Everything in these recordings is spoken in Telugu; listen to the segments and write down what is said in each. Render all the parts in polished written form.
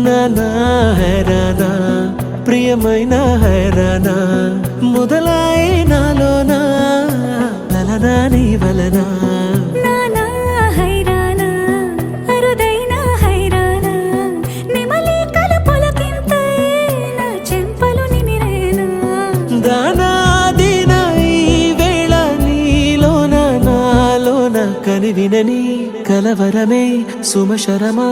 నానా హైరానా ప్రియమైన హైరానా మొదలాయే నాలోనా లలనా నీ వలనా నానా హైరానా అరుదైన హైరానా నిమలి కలుపులకింతై నా చెంపలు నిమిరేనా దానా దినా ఈ వేళ నీలోన నాలోన కనివినని కలవరమే సుమశరమా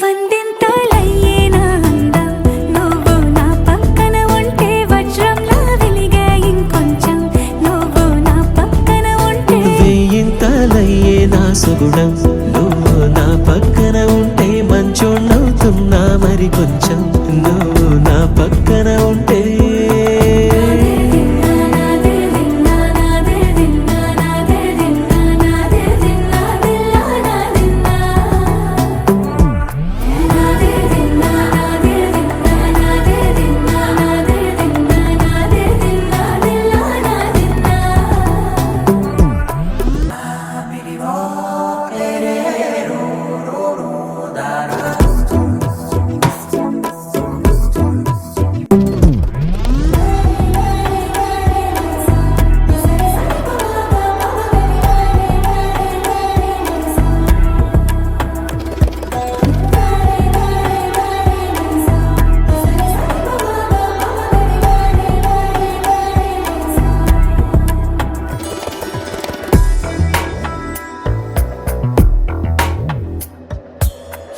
వందింతలయ్యేనా అందం నువ్వు నా పక్కన ఉంటే వజ్రంలా వెలిగే ఇంకొంచెం నువ్వు నా పక్కన ఉంటే వెయ్యింతలయ్యే నా సుగుణం నువ్వు నా పక్కన ఉంటే మంచోణ్ణవుతున్నా మరి కొంచెం నువ్వు నా పక్కన ఉంటే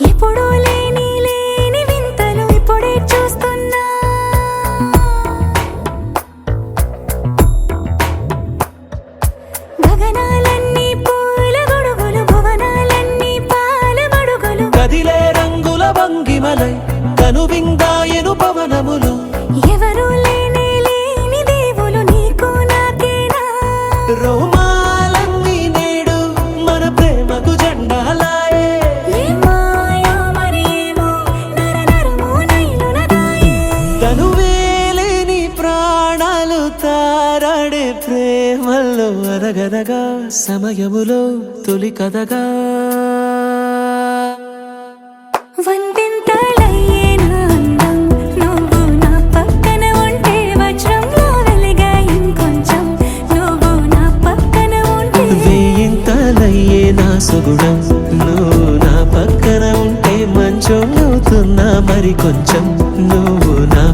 ఎప్పుడూ లేని వింతలు ఇప్పుడే చూస్తున్నా గగనాలన్నీ పూల గొడుగులు భువనాలన్నీ పాల మడుగులు కదిలే రంగుల భంగిమలై కనువిందాయను పవనములు ఎవరూ లేని దేవులు నీకు నాకేనా రోమాలన్నీ నేడు మన ప్రేమకు జెండాలాయే మాయో మరేమో నరనరమో నైలునదాయే తనువేలేని ప్రాణాలు తారాడే ప్రేమల్లో అనగనగా సమయములో తొలి కథగా వందింతలయ్యేనా అందం నువ్వు నా పక్కన ఉంటే వజ్రంలా వెలిగే ఇంకొంచెం నువ్వు నా పక్కన ఉంటే వెయ్యింతలయ్యే నా సుగుణం నువ్వు నా పక్కన ఉంటే మంచోణ్ణవుతున్నా మరి కొంచెం నువ్వు నా